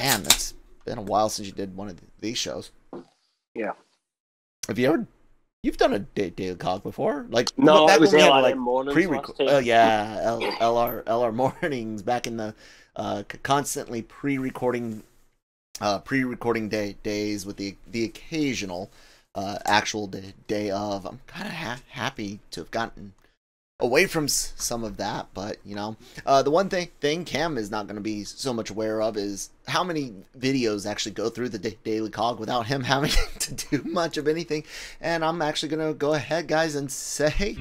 man, it's been a while since you did one of these shows. Yeah. Have you ever? You've done a daily cog before, like no, back it was when we had LRM like mornings last time. yeah, LR mornings back in the constantly pre-recording days with the occasional actual day of. I'm kind of happy to have gotten away from some of that, but you know, the one thing Cam is not going to be so much aware of is how many videos actually go through the daily cog without him having to do much of anything. And I'm actually going to go ahead, guys, and say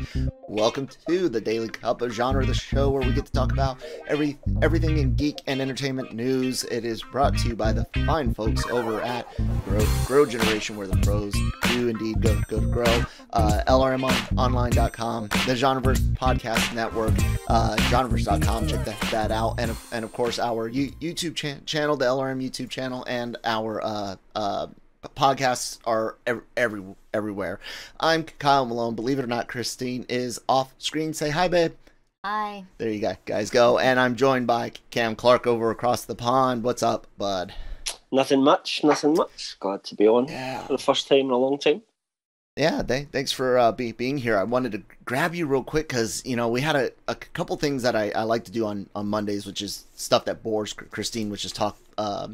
welcome to the Daily Cup of Genre, the show where we get to talk about everything in geek and entertainment news. It is brought to you by the fine folks over at Grow Generation, where the pros do indeed go to grow. LRMonline.com, the Genreverse Podcast Network, Genreverse.com. Check that out, and of course our YouTube channel, the LRM YouTube channel, and our podcasts are everywhere. I'm Kyle Malone. Believe it or not, Christine is off screen. Say hi, babe. Hi. There you guys go. And I'm joined by Cam Clark over across the pond. What's up, bud? Nothing much. Glad to be on for the first time in a long time. Yeah, thanks for being here. I wanted to grab you real quick because, you know, we had a couple things that I like to do on Mondays, which is stuff that bores Christine, which is talk a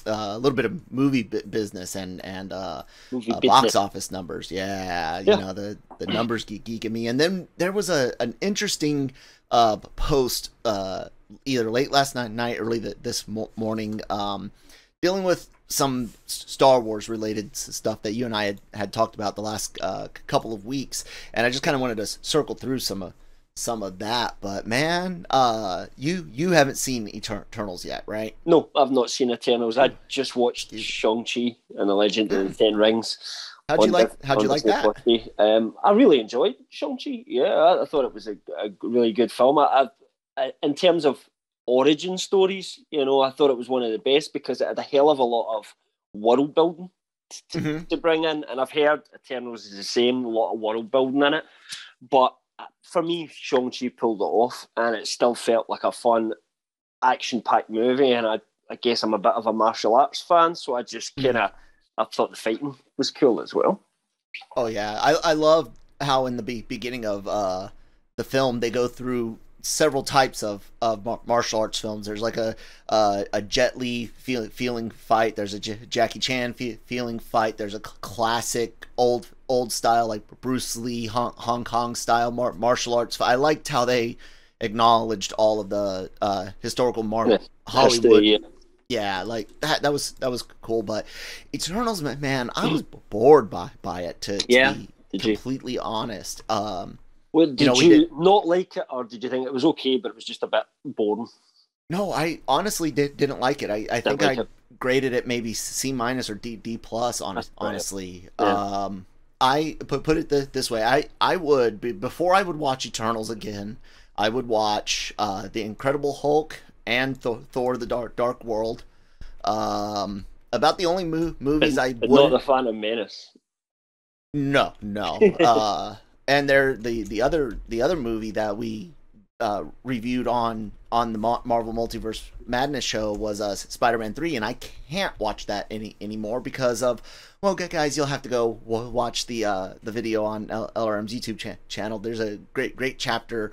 little bit of movie business and box office numbers. Yeah, you know, the numbers geeking me. And then there was an interesting post either late last night, early this morning, dealing with some Star Wars related stuff that you and I had talked about the last couple of weeks, and I just kind of wanted to circle through some of that. But man, you haven't seen Eternals yet, right? No, I've not seen Eternals. I just watched Shang-Chi and the Legend of the Ten Rings. How'd you like that? I really enjoyed Shang-Chi. Yeah, I thought it was a really good film. I in terms of origin stories, you know, I thought it was one of the best because it had a hell of a lot of world building to bring in, and I've heard Eternals is the same, a lot of world building in it, but for me, Shang-Chi pulled it off, and it still felt like a fun, action-packed movie, and I guess I'm a bit of a martial arts fan, so I just I thought the fighting was cool as well. Oh yeah, I love how in the beginning of the film they go through several types of martial arts films. There's like a Jet Li feeling fight. There's a Jackie Chan feeling fight. There's a classic old style like Bruce Lee Hong Kong style martial arts. I liked how they acknowledged all of the historical Hollywood. Yeah, like that was cool. But Eternals, man, I was bored by it to be completely honest. Well, did you not like it, or did you think it was okay, but it was just a bit boring? No, I honestly didn't like it. I think I graded it maybe C- or D+, honestly. Yeah. I put it this way. I would, before I would watch Eternals again, I would watch The Incredible Hulk and Thor the Dark World. About the only movies I would... Not the Phantom Menace. No. And the other movie that we reviewed on the Marvel Multiverse Madness show was Spider-Man 3, and I can't watch that anymore because of, well, guys, you'll have to go watch the video on LRM's YouTube channel. There's a great chapter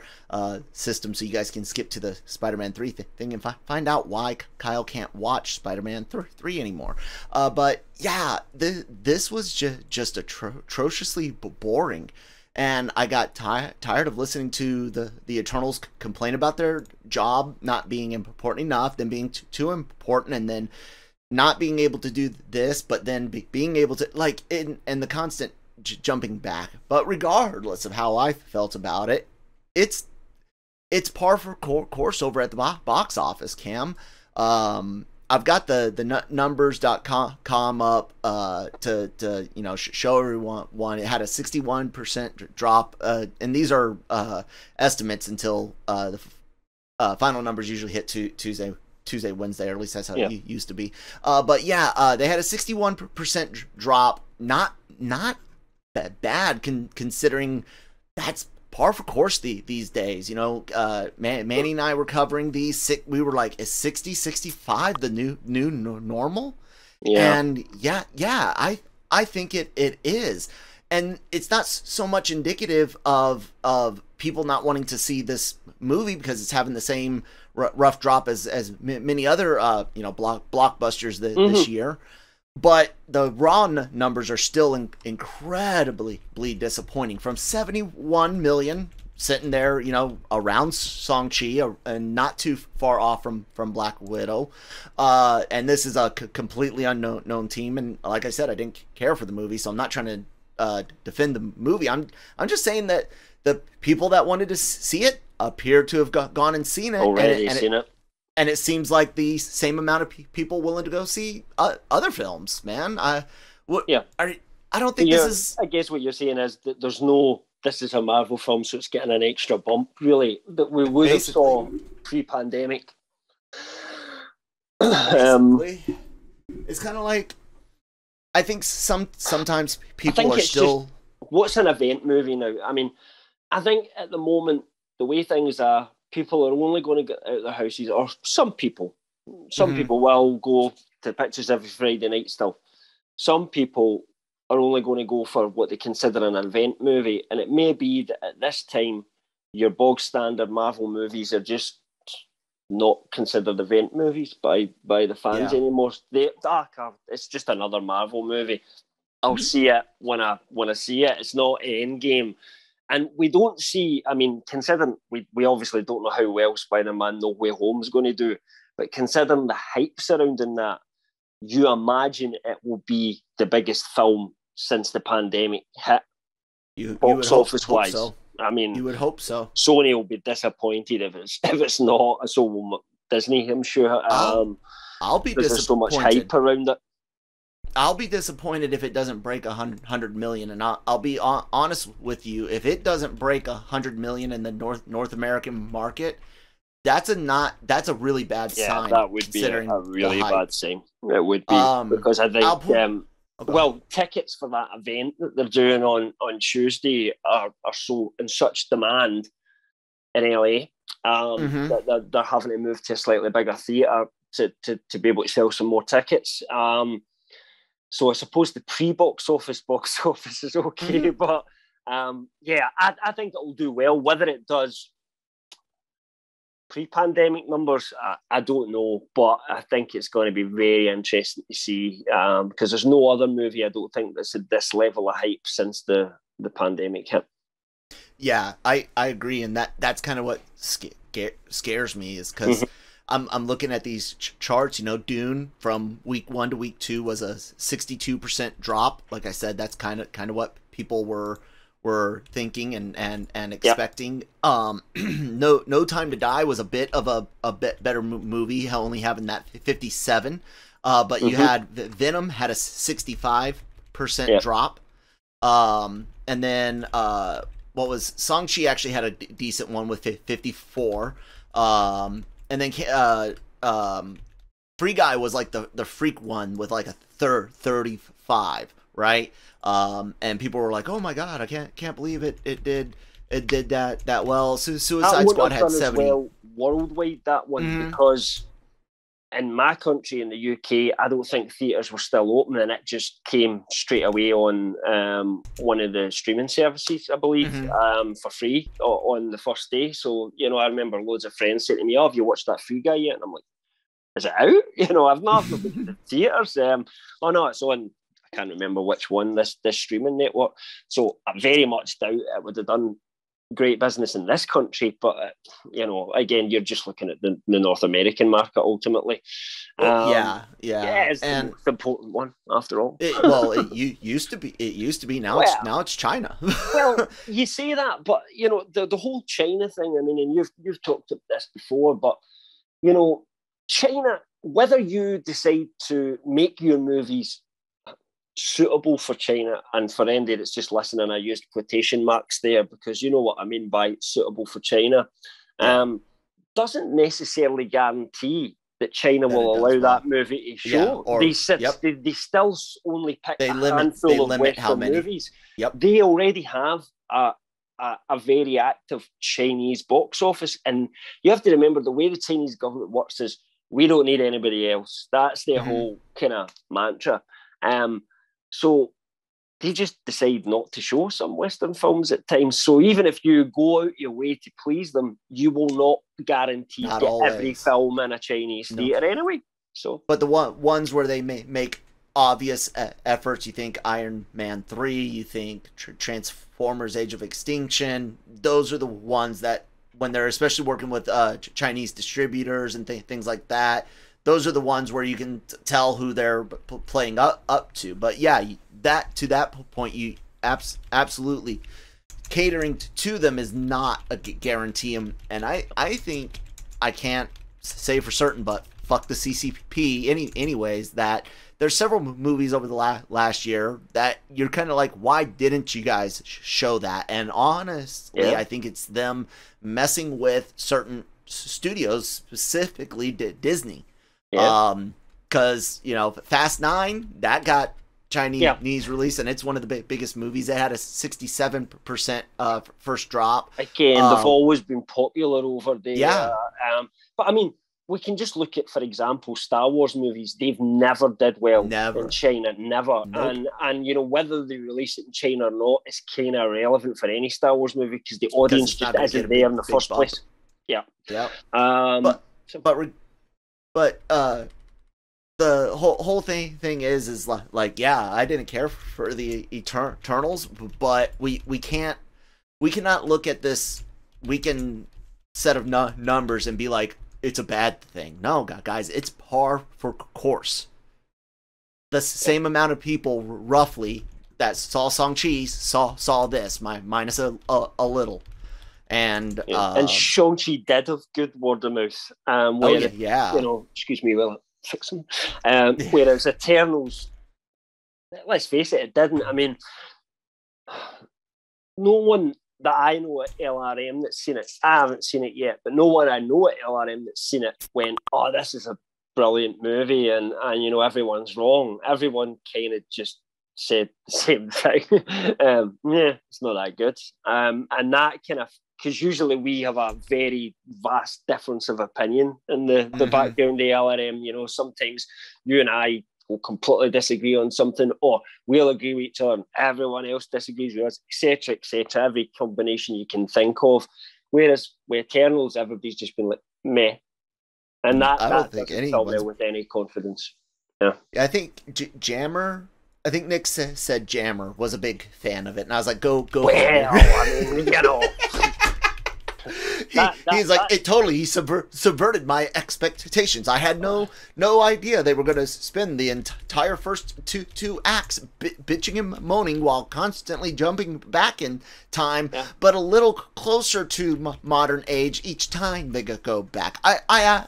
system, so you guys can skip to the Spider-Man 3 thing and find out why Kyle can't watch Spider-Man 3 anymore. But yeah, this was just atrociously boring. And I got tired of listening to the Eternals complain about their job not being important enough, then being too important, and then not being able to do this, but then being able to, like, and the constant jumping back. But regardless of how I felt about it, it's par for course over at the box office, Cam. I've got the numbers.com up to you know, show everyone. It had a 61% drop, and these are estimates until the final numbers usually hit Tuesday, Wednesday, or at least that's how it used to be. But yeah, they had a 61% drop. Not that bad considering that's par for course these days. You know, Manny and I were covering these. We were like, is 60, 65 the new normal? Yeah. And I think it is. And it's not so much indicative of people not wanting to see this movie because it's having the same rough drop as many other blockbusters this year. But the raw numbers are still incredibly disappointing. From 71 million sitting there, you know, around Shang-Chi and not too far off from Black Widow. And this is a completely unknown team. And like I said, I didn't care for the movie, so I'm not trying to defend the movie. I'm just saying that the people that wanted to see it appear to have gone and seen it. Already seen it. And it seems like the same amount of people willing to go see other films, man. I don't think this is... I guess what you're saying is that there's no... This is a Marvel film, so it's getting an extra bump, really, that we would have saw pre-pandemic. It's kind of like... I think sometimes people are still... What's an event movie now? I mean, I think at the moment, the way things are, people are only going to get out of their houses, or some people will go to pictures every Friday night still. Some people are only going to go for what they consider an event movie, and it may be that at this time, your bog standard Marvel movies are just not considered event movies by the fans anymore. It's just another Marvel movie. I'll see it when I see it. It's not Endgame. And we don't see, I mean, considering we obviously don't know how well Spider-Man No Way Home is going to do, but considering the hype surrounding that, you imagine it will be the biggest film since the pandemic hit. Box office wise. So. I mean, you would hope so. Sony will be disappointed if it's not. So will Disney, I'm sure. I'll be disappointed. There's so much hype around it. I'll be disappointed if it doesn't break 100 million, and I'll be honest with you. If it doesn't break 100 million in the North American market, that's a really bad sign. That would be a really bad sign. It would be because I think tickets for that event that they're doing on Tuesday are so in such demand in LA that they're having to move to a slightly bigger theatre to be able to sell some more tickets. So I suppose the pre-box office is okay, but I think it'll do well. Whether it does pre-pandemic numbers, I don't know, but I think it's going to be very interesting to see because there's no other movie I don't think that's at this level of hype since the pandemic hit. Yeah, I agree, and that's kind of what scares me is because I'm looking at these charts. You know, Dune from week 1 to week 2 was a 62% drop. Like I said, that's kind of what people were thinking and expecting. No Time to Die was a bit of a bit better movie, only having that 57. But you had Venom had a 65% drop. And then what was Shang-Chi actually had a decent one with 54. And then Free Guy was like the freak one with like a 35, right? And people were like, "Oh my god, I can't believe it did that well." So Suicide Squad had 70. Well, worldwide that one because in my country, in the UK, I don't think theatres were still open, and it just came straight away on one of the streaming services, I believe, for free on the first day. So, you know, I remember loads of friends saying to me, "Oh, have you watched that Free Guy yet?" And I'm like, "Is it out?" You know, I've not been to the theatres. Oh no, it's on. I can't remember which one, this streaming network. So I very much doubt it would have done great business in this country, but you know, again, you're just looking at the North American market ultimately. It's the most important one after all. It used to be. Now it's China. Well, you say that, but you know, the whole China thing. I mean, and you've talked about this before, but you know, China. Whether you decide to make your movies suitable for China, and for Andy that's just listening, I used quotation marks there because you know what I mean by suitable for China, doesn't necessarily guarantee that China will allow that movie to show. They still only pick a handful of Western movies. They already have a a very active Chinese box office. And you have to remember the way the Chinese government works is we don't need anybody else. That's their whole kind of mantra. So they just decide not to show some Western films at times. So even if you go out your way to please them, you will not guarantee not get always. Every film in a Chinese theatre anyway. So, but the ones where they make obvious efforts, you think Iron Man 3, you think Transformers Age of Extinction, those are the ones that, when they're especially working with Chinese distributors and things like that, those are the ones where you can tell who they're playing up to. But yeah, to that point, you absolutely catering to them is not a guarantee. And I think, I can't say for certain, but fuck the CCP anyways, that there's several movies over the last year that you're kind of like, why didn't you guys show that? And honestly, I think it's them messing with certain studios, specifically Disney. Because, you know, Fast 9, that got Chinese release, and it's one of the biggest movies. It had a 67% first drop. Again, they've always been popular over there. But I mean, we can just look at, for example, Star Wars movies. They've never did well in China, never. Nope. And you know, whether they release it in China or not is kind of irrelevant for any Star Wars movie because the audience just isn't there in the first place. Yeah. But the whole thing is like, yeah, I didn't care for the Eternals, but we cannot look at this weekend set of numbers and be like, it's a bad thing. No, guys, it's par for course. The same amount of people, roughly, that saw Shang-Chi saw this, minus a little. And Shang-Chi did have good word of mouth. You know, excuse me, will fix them. Whereas Eternals, let's face it, it didn't. I mean, no one that I know at LRM that's seen it, I haven't seen it yet, but no one I know at LRM that's seen it went, oh, this is a brilliant movie, and you know, everyone's wrong. Everyone kind of just said the same thing. It's not that good. And that kind of, because usually we have a very vast difference of opinion in the background of the LRM. You know, sometimes you and I will completely disagree on something, or we'll agree with each other and everyone else disagrees with us, etc., etc. Every combination you can think of. Whereas with Eternals, everybody's just been like, meh. And that doesn't fill me with any confidence. Yeah. I think Jammer, I think Nick said Jammer was a big fan of it, and I was like, go. Well, I mean, you know. He's like, it totally, he subverted my expectations. I had no idea they were going to spend the entire first two acts bitching and moaning while constantly jumping back in time, but a little closer to modern age each time they go back. I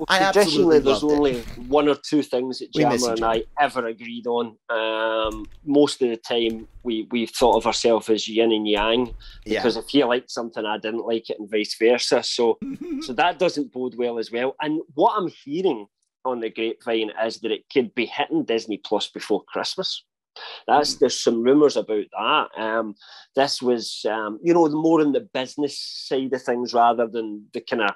absolutely there's only one or two things that Jammer and I ever agreed on. Most of the time, we thought of ourselves as yin and yang, because if he liked something, I didn't like it, and vice versa. So that doesn't bode well as well. And what I'm hearing on the grapevine is that it could be hitting Disney Plus before Christmas. There's some rumours about that. This was, you know, more on the business side of things rather than the kind of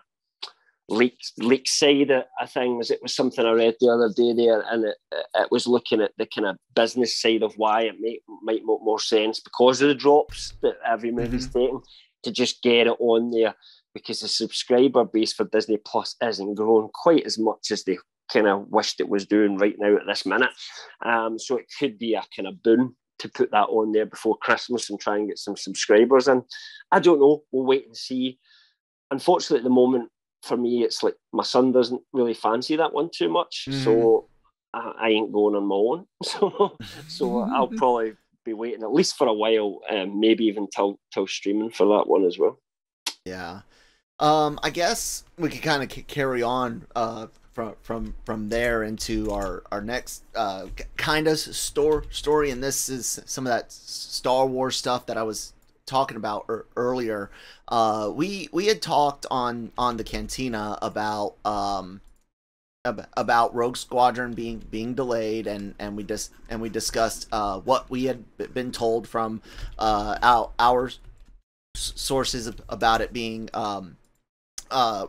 leak side of things. It was something I read the other day there, and it was looking at the kind of business side of why it might make more sense because of the drops that every movie's taking, to just get it on there, because the subscriber base for Disney Plus isn't growing quite as much as they kind of wished it was doing right now at this minute. So it could be a kind of boon to put that on there before Christmas and try and get some subscribers in. I don't know. We'll wait and see. Unfortunately, at the moment, for me, it's like my son doesn't really fancy that one too much. So I ain't going on my own. So I'll probably be waiting at least for a while, maybe even till streaming for that one as well. Yeah. I guess we could kind of carry on from there into our next kind of story, and this is some of that Star Wars stuff that I was talking about earlier. We had talked on the Cantina about Rogue Squadron being delayed, and we discussed what we had been told from our sources about it being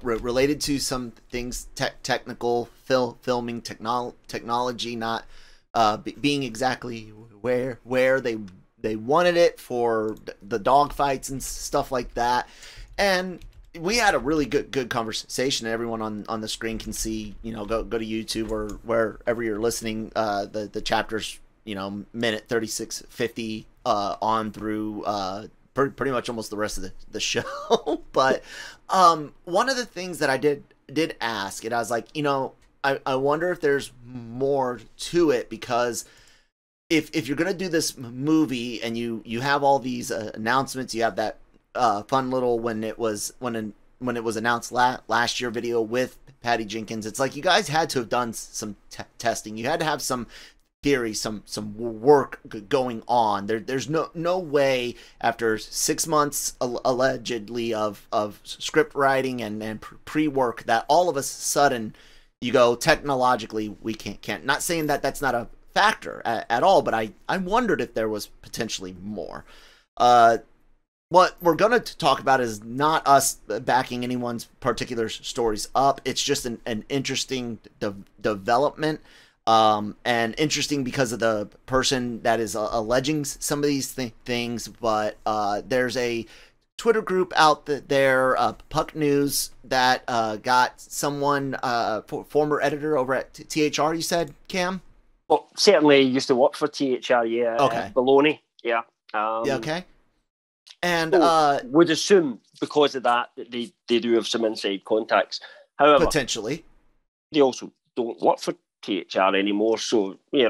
related to some things, technical filming technology, not being exactly where they wanted it for the dogfights and stuff like that. And we had a really good conversation. Everyone on the screen can see, go to YouTube or wherever you're listening, the chapters, minute 36:50 on through pretty much almost the rest of the show. But one of the things that I did ask, and I was like, I wonder if there's more to it, because if you're gonna do this movie and you have all these announcements, you have that fun little when it was announced last year video with Patty Jenkins, it's like you guys had to have done some testing. You had to have some theory, some work going on. There's no way after 6 months allegedly of script writing and pre-work that all of a sudden you go, technologically we can't. Not saying that that's not a factor at all, but I wondered if there was potentially more. What we're going to talk about is not us backing anyone's particular stories up. It's just an interesting development, and interesting because of the person that is alleging some of these things. But there's a Twitter group out there, Puck News, that got someone, former editor over at THR, you said, Cam? Well, certainly used to work for THR, yeah. Okay. Baloney, yeah. Yeah, okay. And would assume because of that they do have some inside contacts. However, potentially, they also don't work for THR anymore, so who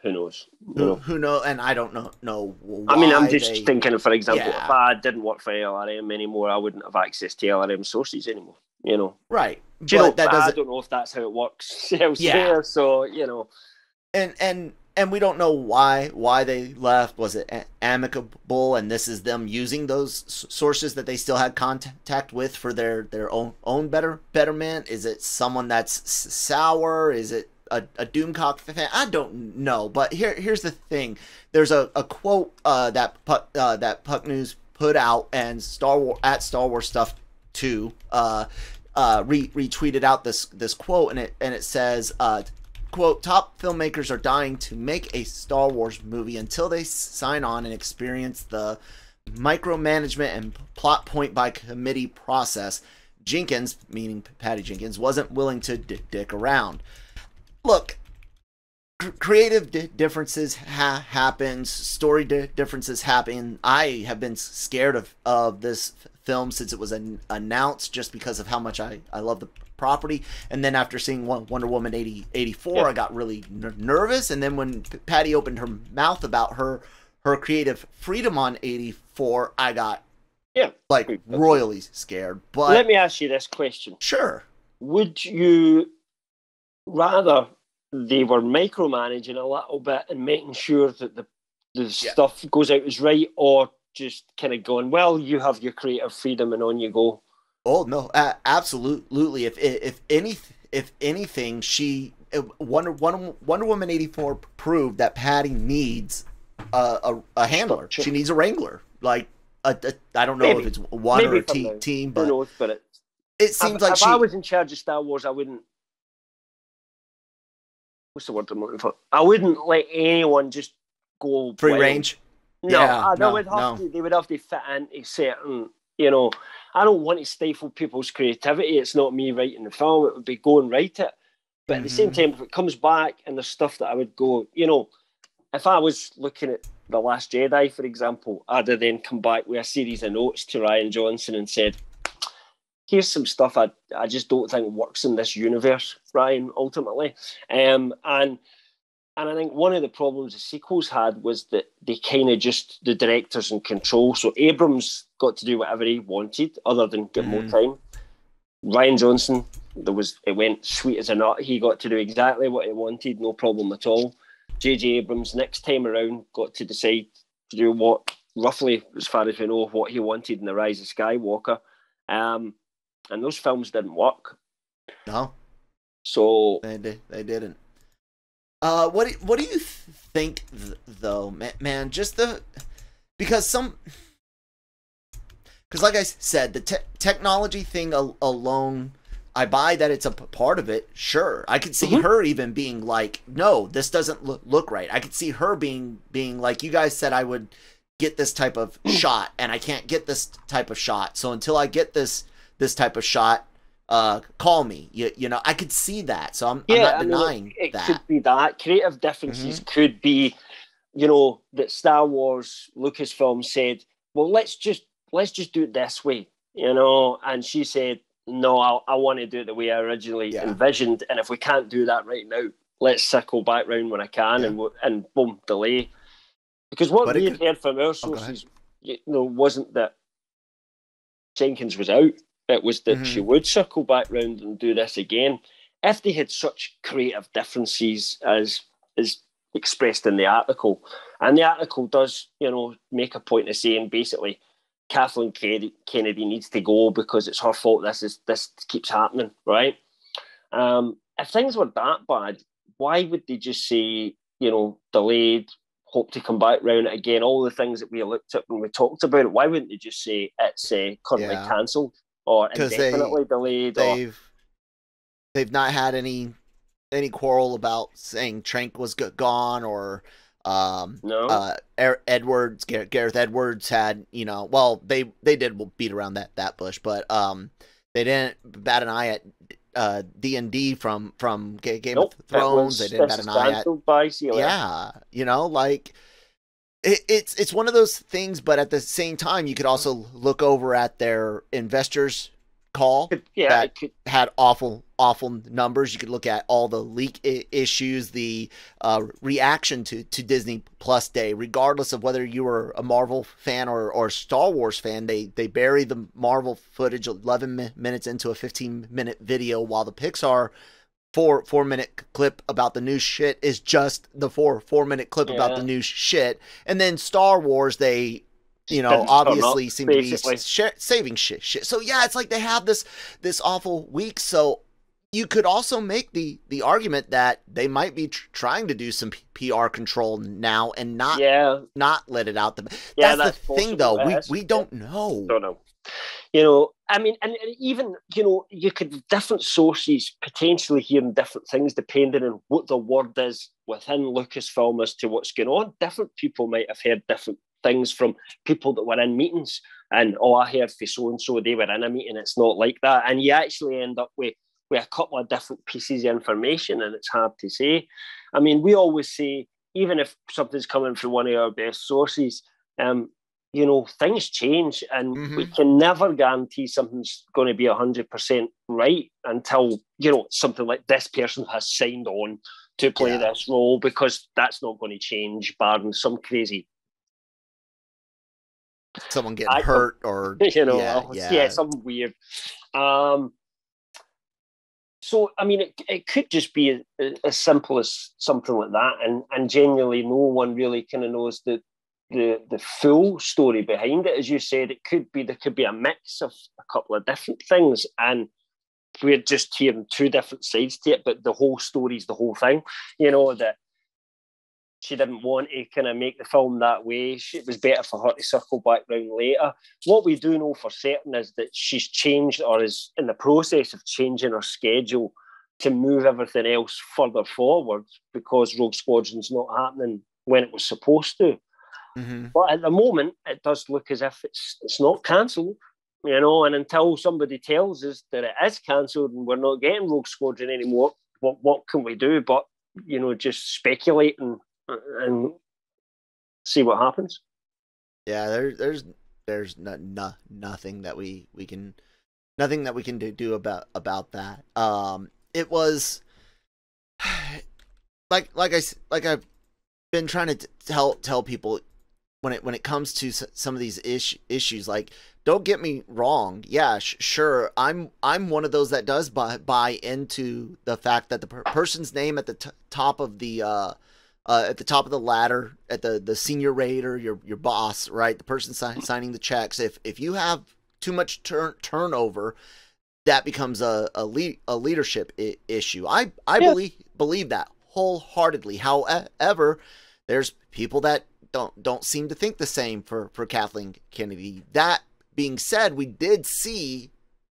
knows? Who knows? And I don't know why. I mean, I'm just thinking, for example, if I didn't work for LRM anymore, I wouldn't have access to LRM sources anymore. Right? But that I don't know if that's how it works elsewhere. So And we don't know why they left. Was it amicable, and this is them using those sources that they still had contact with for their own betterment? Is it someone that's sour? Is it a Doomcock fan? I don't know. But here's the thing. There's a quote that Puck News put out, and Star Wars Stuff 2 retweeted out this quote, and it says, quote, top filmmakers are dying to make a Star Wars movie until they sign on and experience the micromanagement and plot point by committee process. Jenkins, meaning Patty Jenkins, wasn't willing to dick around. Look, creative differences happen, story differences happen. I have been scared of this film since it was announced, just because of how much I love the property. And then after seeing Wonder Woman 84, I got really nervous. And then when Patty opened her mouth about her creative freedom on 84, I got royally scared. But let me ask you this question. Sure. Would you rather they were micromanaging a little bit and making sure that the stuff goes out as right, or just kind of going, well, you have your creative freedom and on you go? Oh no, absolutely. If anything, Wonder Woman 84 proved that Patty needs a handler. She needs a wrangler. Like I don't know if it's one or a team, but who knows, but it seems like if I was in charge of Star Wars, I wouldn't. What's the word I'm looking for? I wouldn't let anyone just go free range. No, they would have to fit into certain. I don't want to stifle people's creativity. It's not me writing the film. It would be go and write it. But at the same time, if it comes back and there's stuff that I would go, if I was looking at The Last Jedi, for example, I'd have then come back with a series of notes to Rian Johnson and said, here's some stuff I just don't think works in this universe, Ryan, ultimately. And I think one of the problems the sequels had was that they kind of just, the director's in control. So Abrams got to do whatever he wanted other than get more time. Rian Johnson, it went sweet as a nut. He got to do exactly what he wanted, no problem at all. J.J. Abrams, next time around, got to decide to do what, roughly, as far as we know, what he wanted in The Rise of Skywalker. And those films didn't work. No. So they didn't. What do you think though, man? Just because because like I said, the technology thing alone, I buy that it's a part of it. Sure, I could see her even being like, no, this doesn't look right. I could see her being like, you guys said I would get this type of shot, and I can't get this type of shot. So until I get this type of shot, call me. You know, I could see that. So I'm not denying it that. Could be that. Creative differences could be, you know, that Star Wars, Lucasfilm said, well, let's just do it this way, you know, and she said, no, I want to do it the way I originally envisioned, and if we can't do that right now, let's circle back round when I can, and boom, delay. Because what we had heard from our sources, you know, wasn't that Jenkins was out. It was that she would circle back round and do this again. If they had such creative differences as is expressed in the article, and the article does, you know, make a point of saying basically, Kathleen Kennedy needs to go because it's her fault this keeps happening, right? If things were that bad, why would they just say, you know, delayed, hope to come back round it again, all the things that we looked at when we talked about it? Why wouldn't they just say it's currently cancelled or indefinitely delayed? They've not had any quarrel about saying Trank was gone or Gareth Edwards had, you know, well, they did beat around that bush, but they didn't bat an eye at D&D from Game of Thrones. They didn't bat an eye at you know, like it's one of those things. But at the same time, you could also look over at their investors call that had awful numbers. You could look at all the leak issues, the reaction to Disney Plus Day, regardless of whether you were a Marvel fan or Star Wars fan. They bury the Marvel footage 11 minutes into a 15-minute video, while the Pixar 4-minute clip about the new shit is just the 4-minute clip about the new shit. And then Star Wars, they, you know, obviously seem to be saving shit. So yeah, it's like they have this awful week. So you could also make the argument that they might be trying to do some PR control now and not let it out. That's the thing, though. We don't know. Don't know. You know, I mean, and even, you know, you could different sources potentially hearing different things depending on what the word is within Lucasfilm as to what's going on. Different people might have heard different things from people that were in meetings, and I heard for so and so they were in a meeting. It's not like that, and you actually end up with a couple of different pieces of information, and it's hard to say. I mean, we always say, even if something's coming from one of our best sources, you know, things change, and we can never guarantee something's going to be 100% right until, you know, something like this person has signed on to play this role, because that's not going to change barring some crazy someone getting hurt or, you know, something weird. So, I mean, it could just be as simple as something like that, and genuinely no one really kind of knows the full story behind it. As you said, there could be a mix of a couple of different things, and we're just hearing two different sides to it, but the whole story's the whole thing. You know, that she didn't want to kind of make the film that way. It was better for her to circle back round later. What we do know for certain is that she's changed, or is in the process of changing her schedule to move everything else further forward, because Rogue Squadron's not happening when it was supposed to. But at the moment, it does look as if it's not cancelled, you know, and until somebody tells us that it is cancelled and we're not getting Rogue Squadron anymore, what can we do but, you know, just speculate and see what happens? Yeah, there's nothing that we can do about that. It was like I've been trying to tell people, when it comes to some of these issues, like, don't get me wrong. Yeah, sure. I'm one of those that does buy into the fact that the person's name at the top of the ladder, at the senior raider, your boss, right? The person signing the checks. If you have too much turnover, that becomes a leadership issue. I believe that wholeheartedly. However, there's people that don't seem to think the same for Kathleen Kennedy. That being said, we did see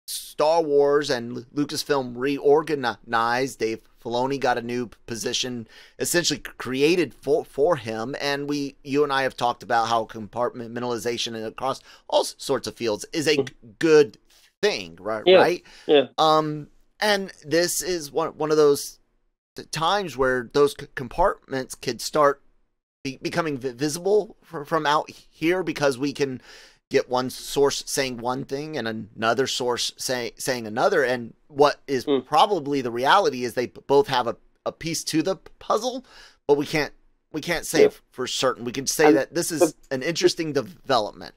Star Wars and Lucasfilm reorganized. Dave Filoni got a new position essentially created for him, and you and I have talked about how compartmentalization across all sorts of fields is a good thing, right? Yeah. Right? Yeah. And this is one of those times where those compartments could start becoming visible from out here, because we can get one source saying one thing and another source saying another, and what is probably the reality is they both have a piece to the puzzle, but we can't say for certain. We can say that this is an interesting development.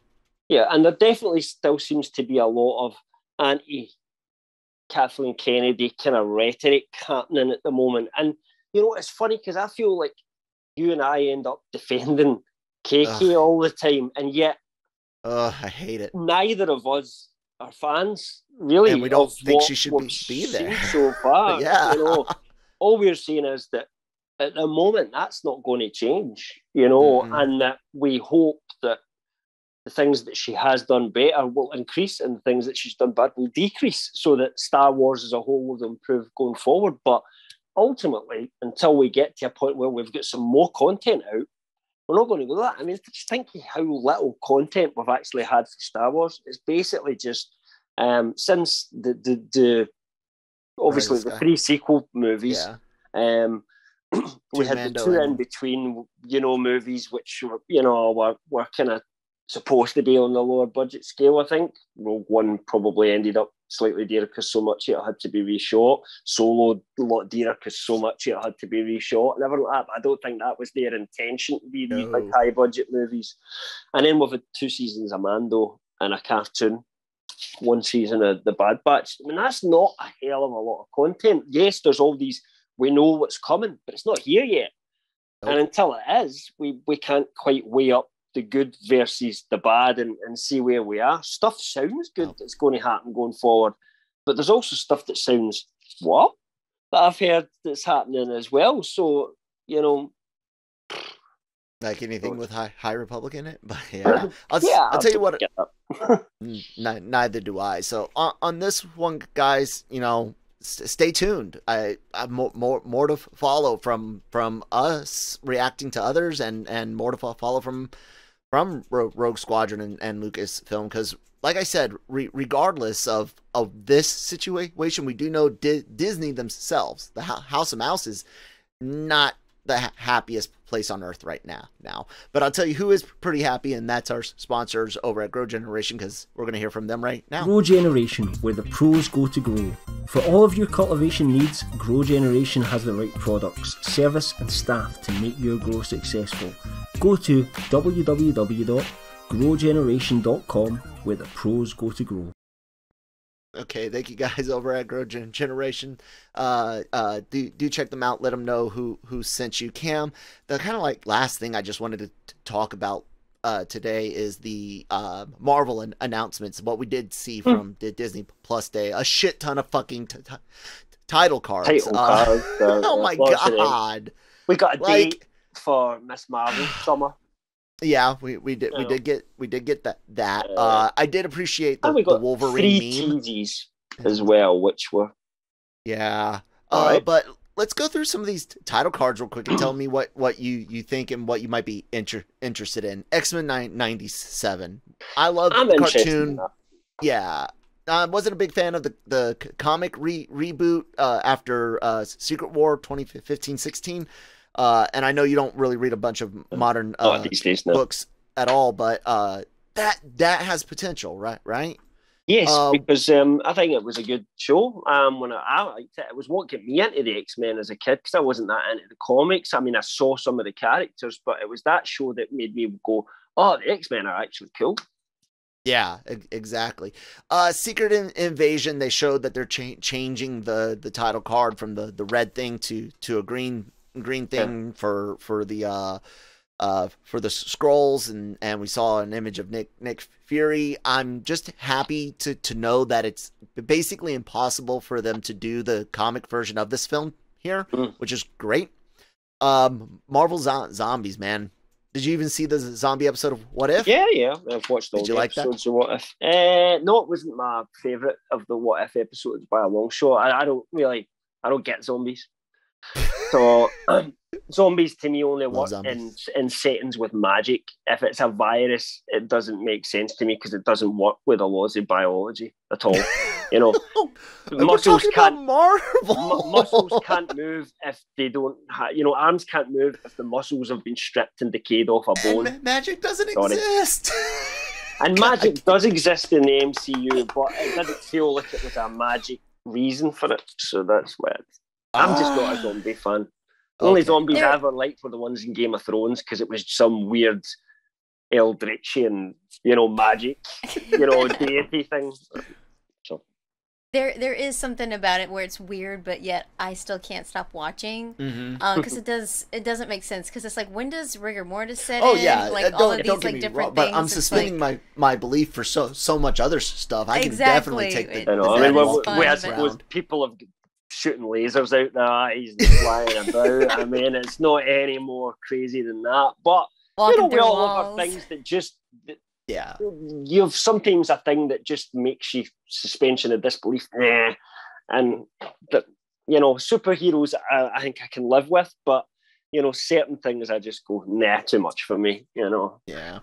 Yeah, and there definitely still seems to be a lot of anti-Kathleen Kennedy kind of rhetoric happening at the moment. And, you know, it's funny because I feel like you and I end up defending KK all the time, and yet I hate it. Neither of us are fans, really. And we don't think she should be there. So far, yeah. You know, all we're saying is that at the moment, that's not going to change, you know, and that we hope that the things that she has done better will increase and the things that she's done bad will decrease, so that Star Wars as a whole will improve going forward. But ultimately, until we get to a point where we've got some more content out, we're not going to go that. I mean, just think how little content we've actually had for Star Wars. It's basically just since the obviously the 3 sequel movies. Yeah. We had the 2 in between, you know, movies which were, you know, were kind of supposed to be on the lower budget scale. I think Rogue One probably ended up slightly dearer because so much it had to be reshot. Solo a lot dearer because so much it had to be reshot and everything like that. But I don't think that was their intention to be these like high budget movies. And then we've had 2 seasons of Mando and a cartoon, 1 season of The Bad Batch. I mean, that's not a hell of a lot of content. Yes, there's all these, we know what's coming, but it's not here yet. And until it is, we can't quite weigh up the good versus the bad and see where we are. Stuff sounds good that's going to happen going forward, but there's also stuff that sounds that I've heard that's happening as well. So, you know, like anything with High Republic in it. But yeah, I'll tell you what. Neither do I. So on this one, guys, you know, stay tuned. I more to follow from us reacting to others, and more to follow from Rogue Squadron and Lucasfilm, because like I said, regardless of this situation, we do know Disney themselves, the House of Mouse, is not the happiest place on earth right now. But I'll tell you who is pretty happy, and that's our sponsors over at Grow Generation, because we're going to hear from them right now. Grow Generation, where the pros go to grow. For all of your cultivation needs, Grow Generation has the right products, service and staff to make your grow successful. Go to www.growgeneration.com, where the pros go to grow. Okay, thank you guys over at Grow Generation. Do check them out. Let them know who sent you. Cam, the kind of like last thing I just wanted to talk about today is the Marvel announcements. What we did see from the Disney Plus Day, a shit ton of fucking title cards. Oh my god, we got a date for Miss Marvel summer. Yeah, we did get that. I did appreciate the Wolverine 3 TVs as well, which were but let's go through some of these title cards real quick and tell me what you think and what you might be interested in. X-Men 97. I love the cartoon. Yeah. I wasn't a big fan of the comic reboot after Secret War 2015-16. And I know you don't really read a bunch of modern books at all, but that has potential, right? Yes, because I think it was a good show. When I liked it, it was what got me into the X-Men as a kid, because I wasn't that into the comics. I mean, I saw some of the characters, but it was that show that made me go, "Oh, the X-Men are actually cool." Yeah, exactly. Secret Invasion. They showed that they're changing the title card from the red thing to a green thing for the scrolls, and we saw an image of Nick Fury. I'm just happy to know that it's basically impossible for them to do the comic version of this film here, which is great. Marvel Zombies, man. Did you even see the zombie episode of What If? Yeah. I've watched all the episodes of What If. No, it wasn't my favourite of the What If episodes by a long shot. I don't get zombies. So zombies to me only work in settings with magic. If it's a virus, it doesn't make sense to me because it doesn't work with the laws of biology at all. You know, muscles can't move if they don't. Arms can't move if the muscles have been stripped and decayed off a bone. And magic doesn't exist. And magic does exist in the MCU, but it didn't feel like it was a magic reason for it. So that's why I'm just not a zombie fan. The only zombies I ever liked were the ones in Game of Thrones because it was some weird Eldritchian, magic, deity thing. So there is something about it where it's weird, but yet I still can't stop watching because it doesn't make sense. Because it's like, when does rigor mortis set in? Yeah, like all of these like different things. But I'm suspending my belief for so much other stuff. I can definitely take the. With people have shooting lasers out their eyes and flying about. I mean, it's not any more crazy than that. But we all have things that just you have sometimes a thing that just makes you suspension of disbelief. And that superheroes I think I can live with, but certain things I just go too much for me. Yeah.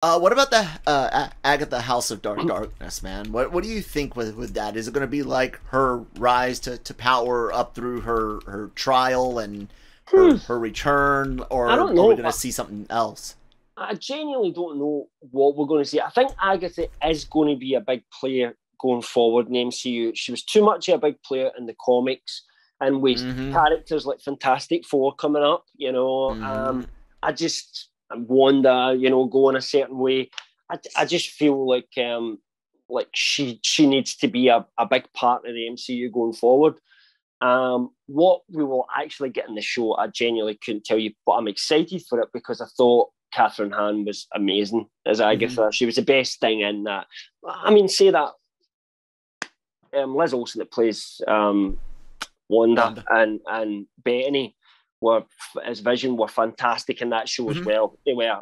What about the Agatha House of Darkness, man? What do you think with that? Is it going to be like her rise to power up through her trial and her return, or are we going to see something else? I genuinely don't know what we're going to see. I think Agatha is going to be a big player going forward in the MCU. She was too much of a big player in the comics, and with characters like Fantastic Four coming up, I just Wanda, going a certain way. I just feel like she needs to be a big part of the MCU going forward. What we will actually get in the show, I genuinely couldn't tell you, but I'm excited for it because I thought Catherine Hahn was amazing as Agatha. She was the best thing in that. I mean, say that Liz Olsen that plays Wanda and Bettany as Vision were fantastic in that show as well. They were,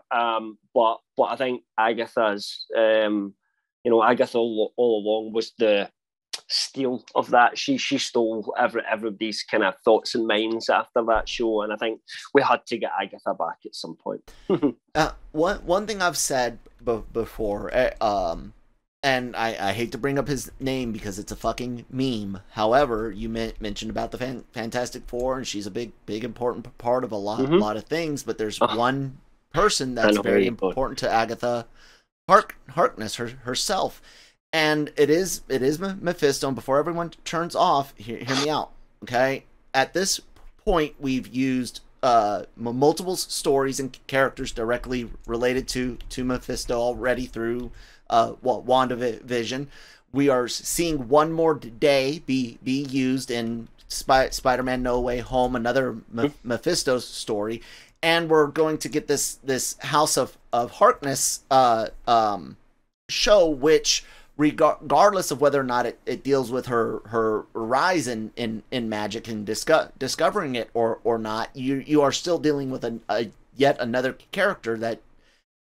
but I think Agatha's, Agatha all along was the steal of that. She stole everybody's kind of thoughts and minds after that show, and I think we had to get Agatha back at some point. One thing I've said before, and I hate to bring up his name because it's a fucking meme. However, you mentioned about the Fantastic Four, and she's a big important part of a lot of things. But there's one person that's very important to Agatha Harkness herself, and it is Mephisto. And before everyone turns off, hear me out, okay? At this point, we've used multiple stories and characters directly related to Mephisto already through WandaVision. We are seeing One More Day be used in Spider-Man No Way Home, another Mephisto story, and we're going to get this House of Harkness show, which regardless of whether or not it deals with her rise in magic and discovering it or not, you are still dealing with yet another character that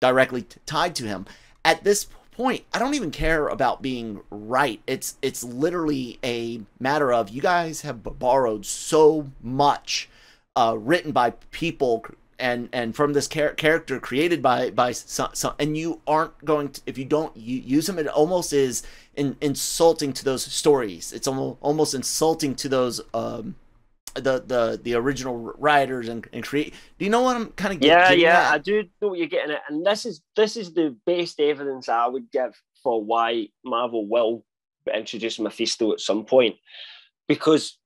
directly tied to him. At this point, I don't even care about being right. It's literally a matter of, you guys have borrowed so much written by people and from this character created by some, and you aren't going to, if you don't use them, it almost is insulting to those stories. It's almost insulting to those the original writers and create. Do you know what I'm kind of getting at? I do know what you're getting at, and this is the best evidence I would give for why Marvel will introduce Mephisto at some point, because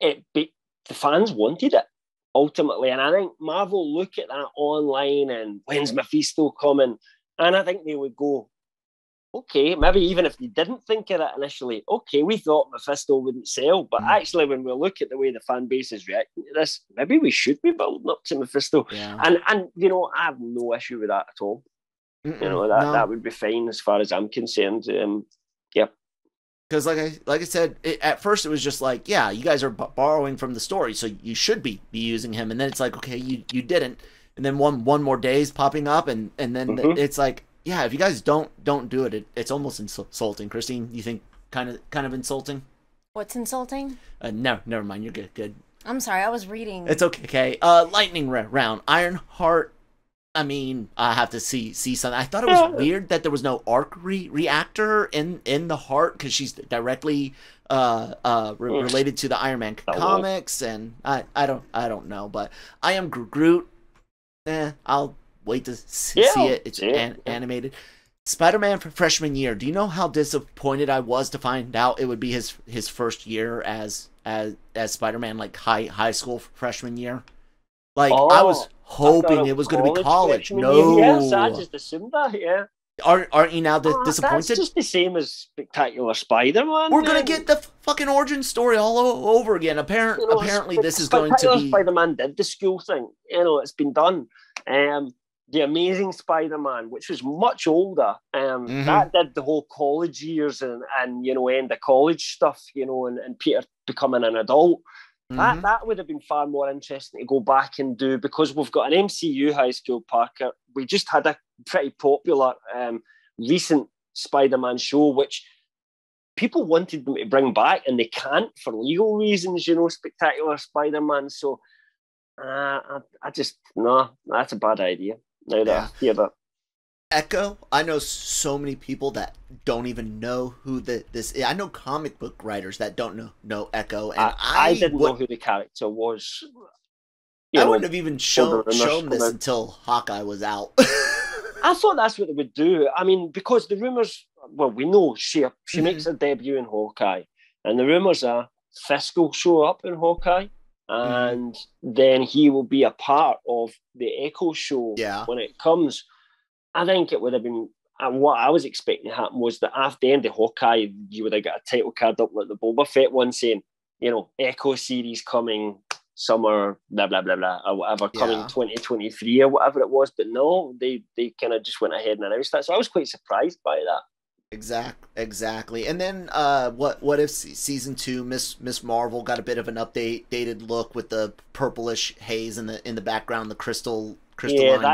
the fans wanted it ultimately, and I think Marvel look at that online and when's Mephisto coming, and I think they would go, okay, maybe even if they didn't think of it initially, okay, we thought Mephisto wouldn't sell, but actually when we look at the way the fan base is reacting to this, maybe we should be building up to Mephisto. Yeah. And I have no issue with that at all. That would be fine as far as I'm concerned. Yeah. Because like I said, at first it was just like, yeah, you guys are borrowing from the story, so you should be using him. And then it's like, okay, you didn't. and then one more day's popping up, and then it's like, yeah, if you guys don't do it, it's almost insulting. Christine, you think kind of insulting? What's insulting? No, never mind. You're good. I'm sorry, I was reading. It's okay. Lightning round. Ironheart. I mean, I have to see something. I thought it was weird that there was no arc reactor in the heart, because she's directly related to the Iron Man comics, and I don't know, but I am Groot. I'll wait to see it. It's animated. Spider-Man for freshman year. Do you know how disappointed I was to find out it would be his first year as Spider-Man, like high school freshman year? Like, I was hoping it was going to be college. No. Yes, I just assumed that, yeah. Aren't you now disappointed? That's just the same as Spectacular Spider-Man. We're going to get the fucking origin story all over again. Apparently this is going to be... Spider-Man did the school thing. It's been done. The Amazing Spider-Man, which was much older, that did the whole college years and end of college stuff, and Peter becoming an adult. That would have been far more interesting to go back and do, because we've got an MCU high school, Parker. We just had a pretty popular recent Spider-Man show, which people wanted them to bring back, and they can't for legal reasons, Spectacular Spider-Man. So I just, no, that's a bad idea. Now that I hear that. Echo, I know so many people that don't even know who this is. I know comic book writers that don't know Echo, and I didn't know who the character was. I wouldn't have even shown this until Hawkeye was out. I thought that's what they would do. I mean, because the rumours, well, we know she makes her debut in Hawkeye, and the rumours are Fisk will show up in Hawkeye, and then he will be a part of the Echo show when it comes. I think it would have been, and what I was expecting to happen was that after the end of Hawkeye, you would have got a title card up like the Boba Fett one saying, Echo series coming summer, blah, blah, blah, blah, or whatever, coming 2023 or whatever it was. But no, they kind of just went ahead and announced that. So I was quite surprised by that. Exactly. And then what if season 2, Miss Marvel got a bit of an updated look with the purplish haze in the background, the crystalline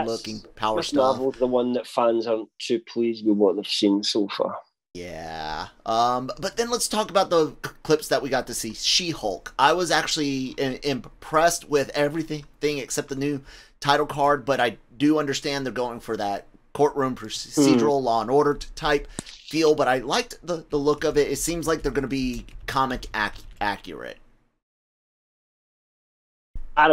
looking power Miss stuff. Marvel's the one that fans aren't too pleased with what they've seen so far. Yeah. But then let's talk about the clips that we got to see. She-Hulk. I was actually impressed with everything except the new title card, but I do understand they're going for that courtroom procedural Law and Order type feel, but I liked the look of it. It seems like they're going to be comic accurate. I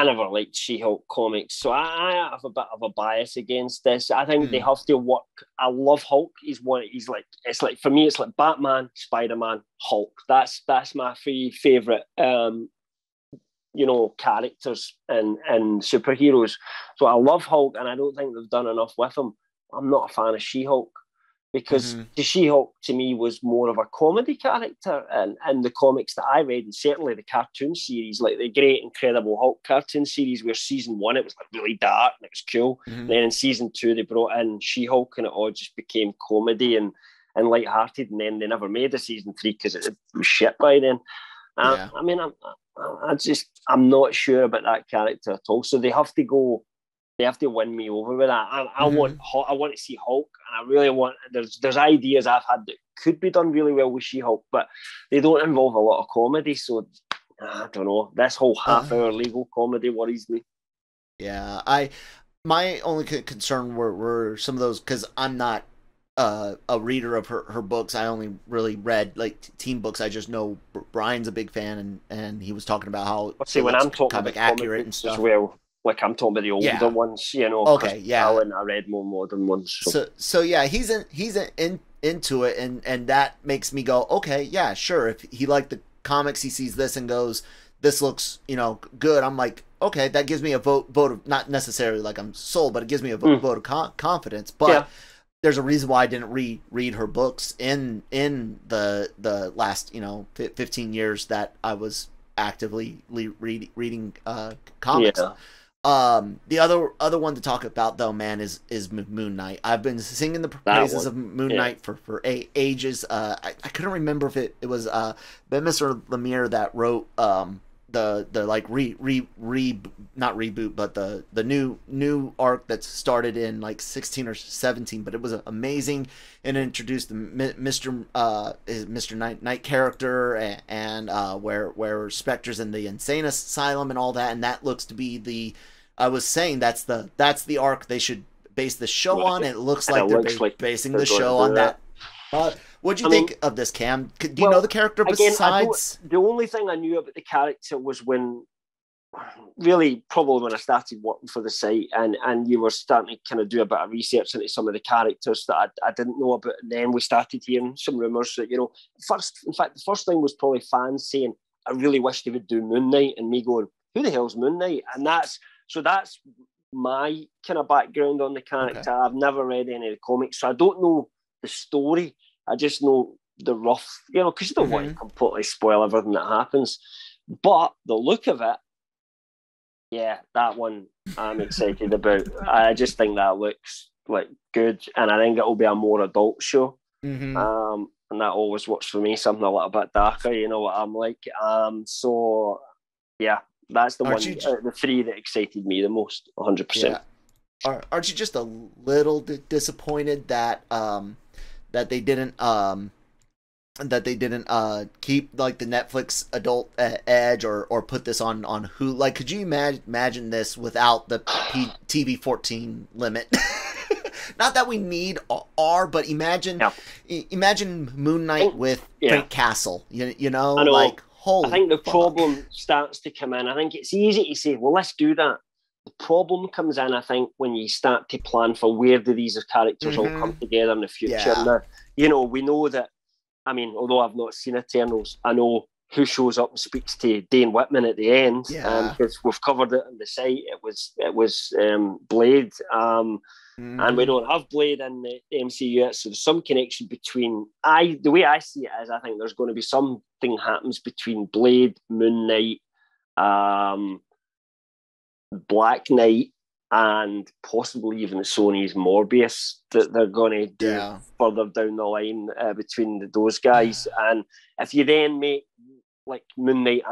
never liked She-Hulk comics, so I have a bit of a bias against this. I think they have to work. I love Hulk. It's like, for me, it's like Batman, Spider-Man, Hulk. That's my three favourite characters and superheroes. So I love Hulk, and I don't think they've done enough with him. I'm not a fan of She-Hulk, because the She-Hulk to me was more of a comedy character, and the comics that I read, and certainly the cartoon series, like the Great Incredible Hulk cartoon series, where season 1 it was like really dark and it was cool. Then in season 2 they brought in She-Hulk, and it all just became comedy and lighthearted, and then they never made a season 3 because it was shit by then. I mean, I'm not sure about that character at all. So they have to win me over with that. I want to see Hulk, and I really want. There's ideas I've had that could be done really well with She-Hulk, but they don't involve a lot of comedy. So I don't know. This whole half-hour legal comedy worries me. Yeah, my only concern were some of those, because I'm not a reader of her books. I only really read like teen books. I just know Brian's a big fan, and he was talking about how when I'm talking comic about accurate and stuff. As well. Like, I'm talking about the older ones, Okay, yeah. I read more modern ones. So yeah, he's into it, and that makes me go, okay, yeah, sure. If he liked the comics, he sees this and goes, this looks, good. I'm like, okay, that gives me a vote of, not necessarily like I'm sold, but it gives me a vote of confidence. But there's a reason why I didn't read her books in the last 15 years that I was actively reading comics. Yeah. The other one to talk about though, man, is Moon Knight. I've been singing the praises of Moon Knight for ages. I couldn't remember if it was Mr. Lemire that wrote like not reboot, but the new arc that started in like 16 or 17, but it was amazing, and it introduced the Mr. Knight character, and where Spectre's in the insane asylum and all that, and that looks to be I was saying that's the arc they should base the show on. It looks like they're basing the show on that. What'd you think of this, Cam? Do you know the character besides? The only thing I knew about the character was when I started working for the site, and you were starting to kind of do a bit of research into some of the characters that I didn't know about, and then we started hearing some rumours that, the first thing was probably fans saying, I really wish they would do Moon Knight, and me going, who the hell's Moon Knight? And that's my kind of background on the character. Okay. I've never read any of the comics, so I don't know the story. I just know the rough, because you don't want to completely spoil everything that happens. But the look of it, yeah, that one I'm excited about. I just think that looks like good, and I think it will be a more adult show. And that always works for me, something a little bit darker, you know what I'm like. So, yeah, that's the the three that excited me the most, 100%. Yeah. Aren't you just a little disappointed that they didn't keep like the Netflix adult edge or put this on Hulu? Like, could you imagine this without the TV-14 limit? Not that we need R, but imagine Moon Knight with Frank Castle. You know, like, holy. I think the problem starts to come in. I think it's easy to say, well, let's do that. The problem comes in, I think, when you start to plan for where do these characters all come together in the future. Now, we know that, I mean, although I've not seen Eternals, I know who shows up and speaks to Dane Whitman at the end, because we've covered it on the site. It was Blade, and we don't have Blade in the MCU yet, so there's some connection between. The way I see it is, I think there's going to be something happens between Blade, Moon Knight, Black Knight, and possibly even Sony's Morbius that they're going to do further down the line between those guys. And if you then make like Moon Knight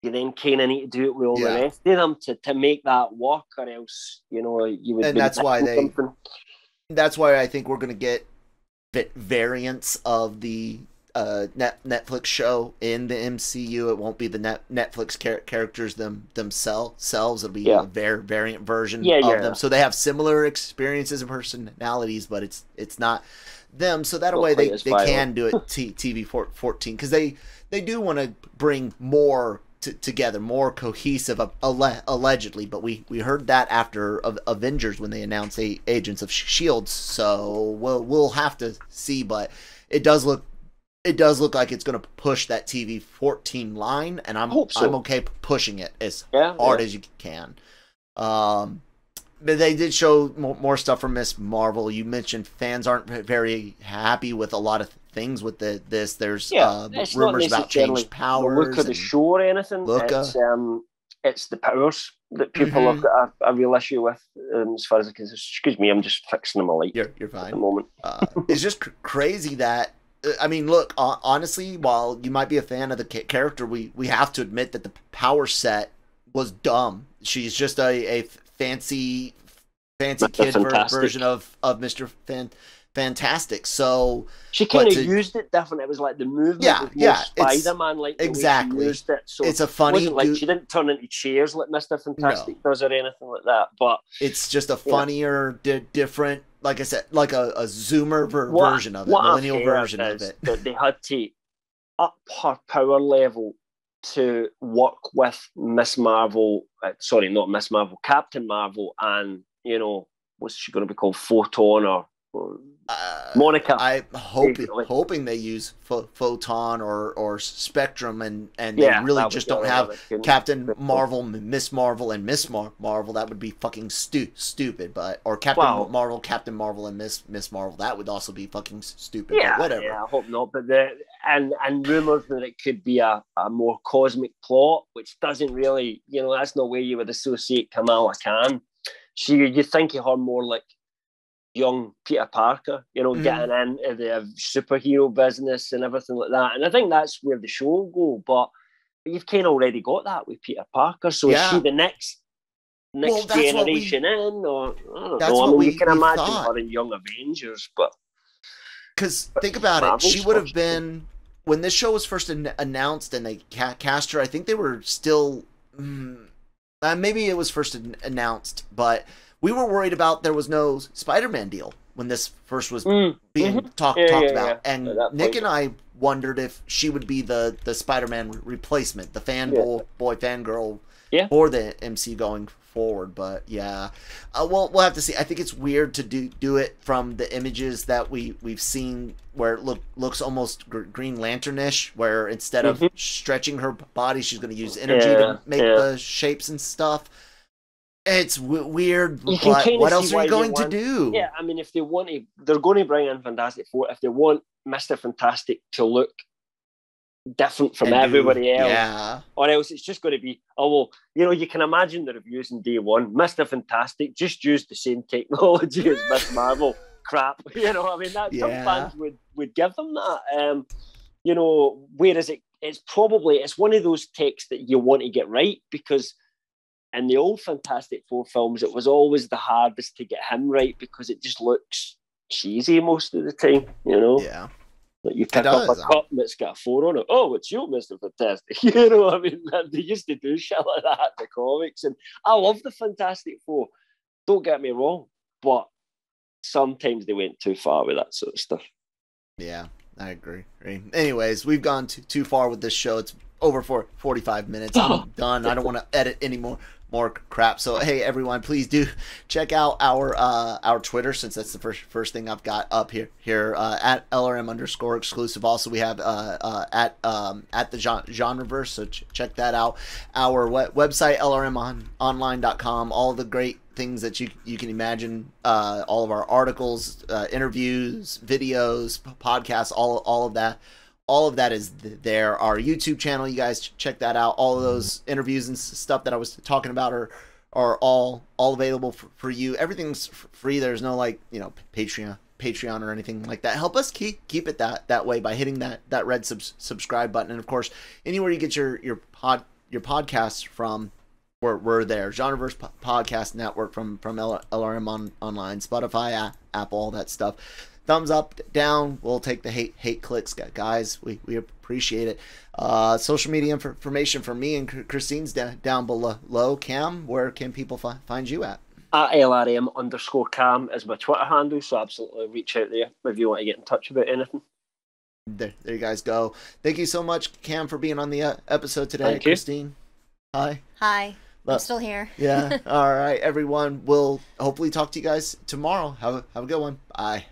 you then kind of need to do it with all the rest of them to make that work, or else you would. And that's why That's why I think we're going to get variants of the Netflix show in the MCU. It won't be the Netflix characters themselves. It'll be a variant version of them. So they have similar experiences and personalities, but it's not them. So that way they can do it TV 14, because they do want to bring more together, more cohesive, allegedly. But we heard that after Avengers when they announced Agents of S.H.I.E.L.D. So we'll have to see, but it does look like it's going to push that TV 14 line, and I'm okay pushing it as hard as you can. But they did show more stuff from Miss Marvel. You mentioned fans aren't very happy with a lot of things with this. There's rumors about changed powers. Look at the show or anything. It's the powers that people have got a real issue with, as far as I can. Excuse me, I'm just fixing them a light. You're fine. At the moment. It's just crazy that. I mean, look, honestly, while you might be a fan of the character, we have to admit that the power set was dumb. She's just a fancy kid version of Mr. Fantastic. So she kind of used it different. It was like the movement was Spider-Man, like the way she used it. So it's a funny. It wasn't like she didn't turn into chairs like Mr. Fantastic does or anything like that. But it's just a funnier, different. Like I said, like a zoomer version of it, millennial version of it. That they had to up her power level to work with Miss Marvel. Sorry, not Miss Marvel, Captain Marvel, and what's she going to be called, Photon or Monica? I'm hoping they use Photon or Spectrum, and they really just don't have Captain Marvel, Miss Marvel, and Miss Marvel. That would be fucking stupid. Or Captain Marvel, Captain Marvel, and Miss Marvel. That would also be fucking stupid. Yeah, but whatever. Yeah, I hope not. But and rumors that it could be a more cosmic plot, which doesn't really, that's no way you would associate Kamala Khan. You think of her more like young Peter Parker, getting into the superhero business and everything like that. And I think that's where the show will go. But you've kind of already got that with Peter Parker. So is she the next generation in? Or I don't know. I mean, you can imagine her in Young Avengers, but because think about it, she would have been when this show was first announced and they cast her. I think they were still maybe it was first announced, but we were worried about there was no Spider-Man deal when this first was being talked about, and Nick and I wondered if she would be the Spider-Man replacement, the fangirl for the MC going forward. But we'll have to see. I think it's weird to do it from the images that we've seen where it looks almost Green Lantern-ish, where instead of stretching her body, she's going to use energy to make the shapes and stuff. It's weird, but what else are you going to do? Yeah, I mean, if they want to, they're going to bring in Fantastic Four. If they want Mr. Fantastic to look different from everybody else, or else it's just going to be, you can imagine the reviews in day one. Mr. Fantastic just used the same technology as Miss Marvel. Crap, I mean, some fans would give them that. Whereas it's one of those takes that you want to get right, because in the old Fantastic Four films, it was always the hardest to get him right because it just looks cheesy most of the time, Yeah. Like you pick up a cup that's got a 4 on it. Oh, it's you, Mr. Fantastic. I mean, they used to do shit like that in the comics. And I love the Fantastic Four. Don't get me wrong. But sometimes they went too far with that sort of stuff. Yeah, I agree. Anyways, we've gone too far with this show. It's over for 45 minutes. I'm done. I don't want to edit any more crap. So hey everyone, please do check out our Twitter, since that's the first thing I've got up here at LRM_exclusive. Also we have at the Genreverse, so check that out. Our website LRMonline.com, all the great things that you can imagine, all of our articles, interviews, videos, podcasts, all of that. All of that is there. Our YouTube channel, you guys check that out. All of those interviews and stuff that I was talking about are all available for you. Everything's free. There's no Patreon or anything like that. Help us keep it that way by hitting that red subscribe button. And of course, anywhere you get your podcasts from, we're there. Genreverse Podcast Network from LRM Online, Spotify, Apple, all that stuff. Thumbs up, down, we'll take the hate clicks, guys. We appreciate it. Social media information for me and Christine's down below. Cam, where can people find you at? At LRM_Cam is my Twitter handle, so absolutely reach out there if you want to get in touch about anything. There you guys go. Thank you so much, Cam, for being on the episode today. Thank you. Christine, hi. Hi. I'm still here. Yeah. All right, everyone. We'll hopefully talk to you guys tomorrow. Have a good one. Bye.